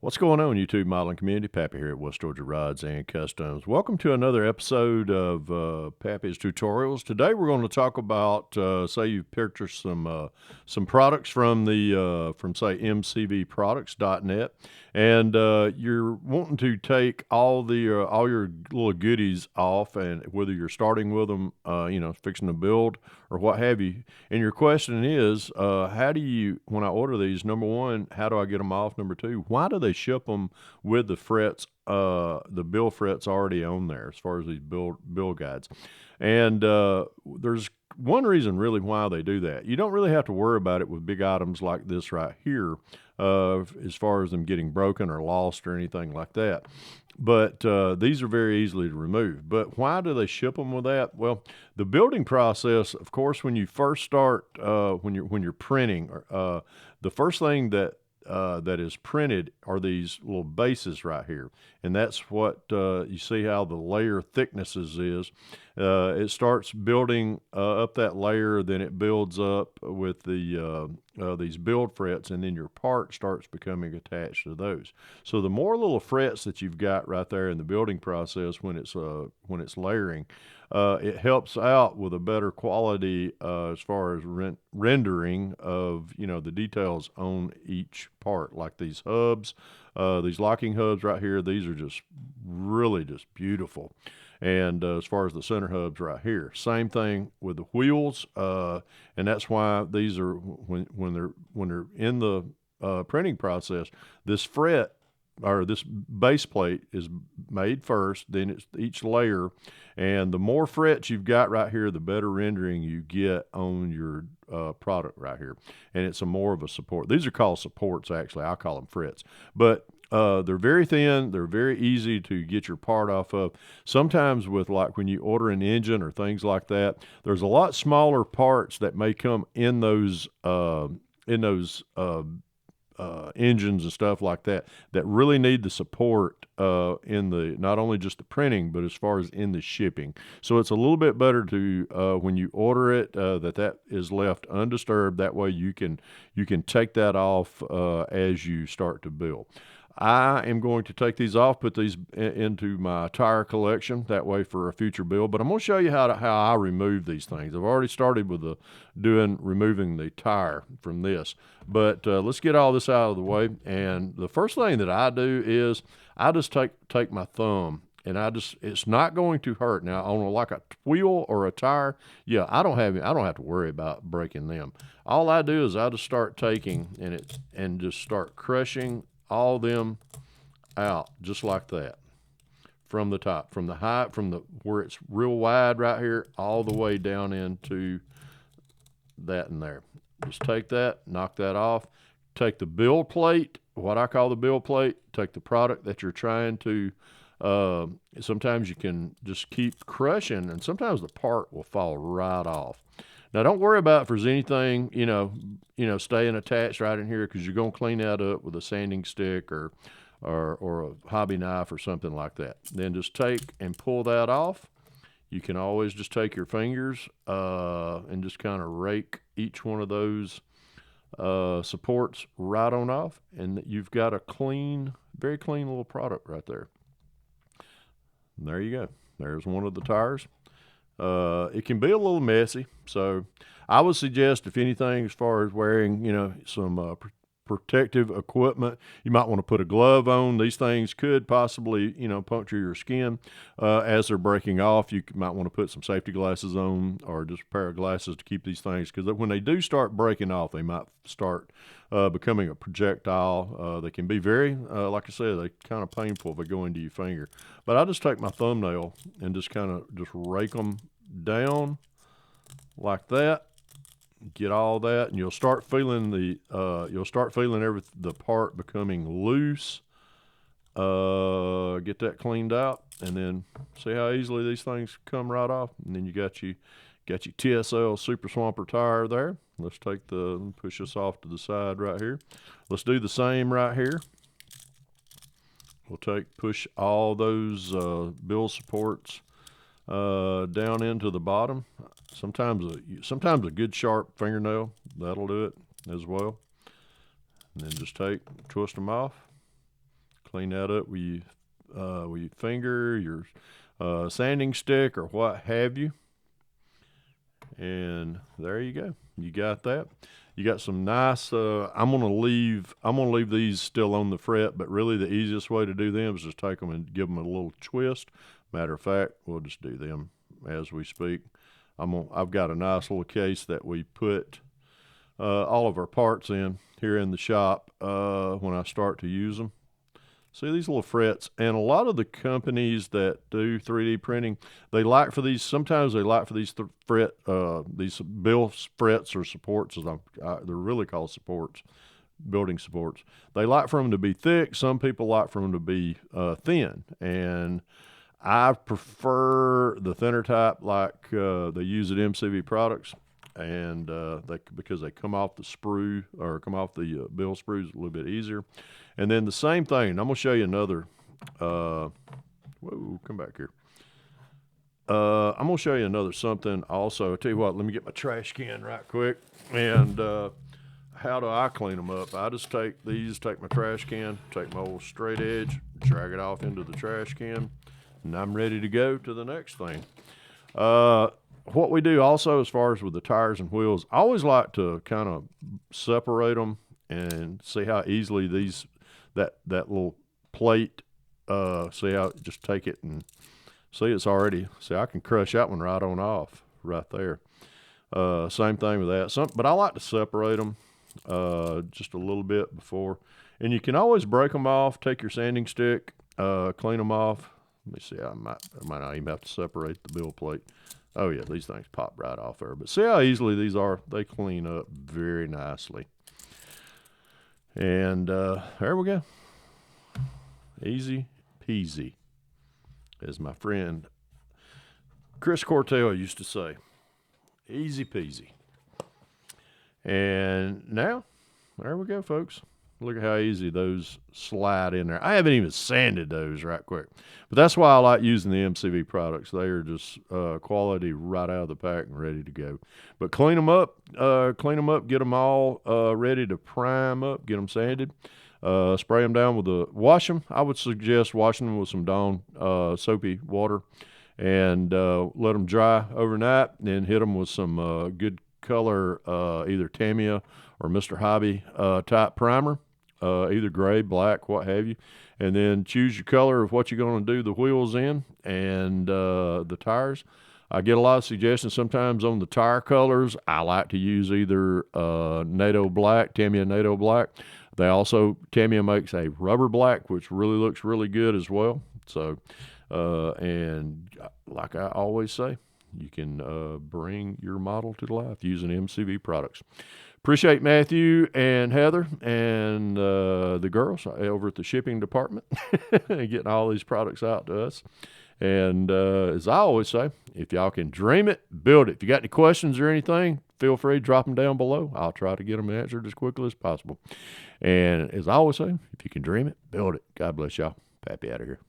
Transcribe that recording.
What's going on, YouTube modeling community? Pappy here at West Georgia Rods and Customs. Welcome to another episode of Pappy's Tutorials. Today we're going to talk about, say you've purchased some products from say mcvproducts.net, and you're wanting to take all your little goodies off, and whether you're starting with them, fixing to build or what have you. And your question is, how do you, when I order these, number one, how do I get them off? Number two, why do they ship them with the frets, the bill frets already on there as far as these bill guides? And there's one reason really why they do that. You don't really have to worry about it with big items like this right here, as far as them getting broken or lost or anything like that. But these are very easily to remove. But why do they ship them with that? Well, the building process, of course, when you first start, when you're printing, the first thing that is printed are these little bases right here, and that's what you see how the layer thicknesses is. It starts building up that layer, then it builds up with these build frets, and then your part starts becoming attached to those. So the more little frets that you've got right there in the building process when it's layering, it helps out with a better quality as far as rendering of the details on each part, like these hubs, these locking hubs right here. These are just really just beautiful. And as far as the center hubs right here, same thing with the wheels, and that's why these are when they're in the printing process. This fret or this base plate is made first, then it's each layer, and the more frets you've got right here, the better rendering you get on your product right here, and it's more of a support. These are called supports, actually. I call them frets, but they're very thin. They're very easy to get your part off of. Sometimes with, like, when you order an engine or things like that, there's a lot smaller parts that may come in those engines and stuff like that really need the support in the, not only just the printing, but as far as in the shipping. So it's a little bit better to when you order it, that is left undisturbed. That way you can take that off as you start to build. I am going to take these off, put these into my tire collection, that way for a future build. But I'm going to show you how I remove these things. I've already started with removing the tire from this. But let's get all this out of the way. And the first thing that I do is I just take my thumb, and it's not going to hurt. Now, on like a wheel or a tire, yeah, I don't have to worry about breaking them. All I do is I just start taking and just start crushing all them out just like that, from the top, from where it's real wide right here, all the way down into that in there. Just take that, knock that off, take the build plate, what I call the build plate, take the product that you're trying to, sometimes you can just keep crushing, and sometimes the part will fall right off. Now, don't worry about if there's anything, staying attached right in here, because you're going to clean that up with a sanding stick or a hobby knife or something like that. Then just take and pull that off. You can always just take your fingers and just kind of rake each one of those supports right on off, and you've got a clean, very clean little product right there. And there you go. There's one of the tires. It can be a little messy, so I would suggest, if anything, as far as wearing, some protective equipment, you might want to put a glove on. These things could possibly, puncture your skin as they're breaking off. You might want to put some safety glasses on, or just a pair of glasses to keep these things, because when they do start breaking off, they might start becoming a projectile. They can be very, like I said, they kind of painful if they go into your finger. But I just take my thumbnail and just kind of just rake them down like that. Get all that, and you'll start feeling the part becoming loose. Get that cleaned out, and then see how easily these things come right off. And then you got your TSL Super Swamper tire there. Let's push this off to the side right here. Let's do the same right here. We'll push all those bill supports down into the bottom. Sometimes a good sharp fingernail, that'll do it as well. And then just twist them off. Clean that up with your finger, your sanding stick, or what have you. And there you go. You got that. You got some nice. I'm gonna leave these still on the fret, but really the easiest way to do them is just take them and give them a little twist. Matter of fact, we'll just do them as we speak. I've got a nice little case that we put all of our parts in here in the shop when I start to use them. See these little frets, and a lot of the companies that do 3D printing, they like for these. Sometimes they like for these these bill frets or supports, as they're really called supports, building supports. They like for them to be thick. Some people like for them to be thin, and I prefer the thinner type, like they use at MCV Products, and because they come off the sprue or come off the bill sprues a little bit easier. And then the same thing, I'm going to show you another, whoa, come back here. I'm going to show you another something also. I'll tell you what, let me get my trash can right quick. And how do I clean them up? I just take my trash can, take my old straight edge, drag it off into the trash can, and I'm ready to go to the next thing. What we do also as far as with the tires and wheels, I always like to kind of separate them and see how easily that little plate, see how, just take it and see it's already, see I can crush that one right on off right there. Same thing with that. But I like to separate them just a little bit before, and you can always break them off, take your sanding stick, clean them off. Let me see, I might not even have to separate the bill plate. Oh yeah, these things pop right off there. But see how easily these are, they clean up very nicely. And there we go. Easy peasy, as my friend Chris Cortell used to say. Easy peasy. And now, there we go, folks. Look at how easy those slide in there. I haven't even sanded those right quick. But that's why I like using the MCV products. They are just quality right out of the pack and ready to go. But clean them up, get them all ready to prime up, get them sanded. Spray them down with wash them. I would suggest washing them with some Dawn soapy water and let them dry overnight, and then hit them with some good color, either Tamiya or Mr. Hobby type primer, either gray, black, what have you, and then choose your color of what you're going to do the wheels in and the tires. I get a lot of suggestions sometimes on the tire colors. I like to use either NATO black, Tamiya NATO black. Tamiya makes a rubber black, which really looks really good as well. So, and like I always say, you can bring your model to life using MCV products. Appreciate Matthew and Heather and the girls over at the shipping department getting all these products out to us. And as I always say, if y'all can dream it, build it. If you got any questions or anything, feel free to drop them down below. I'll try to get them answered as quickly as possible. And as I always say, if you can dream it, build it. God bless y'all. Pappy out of here.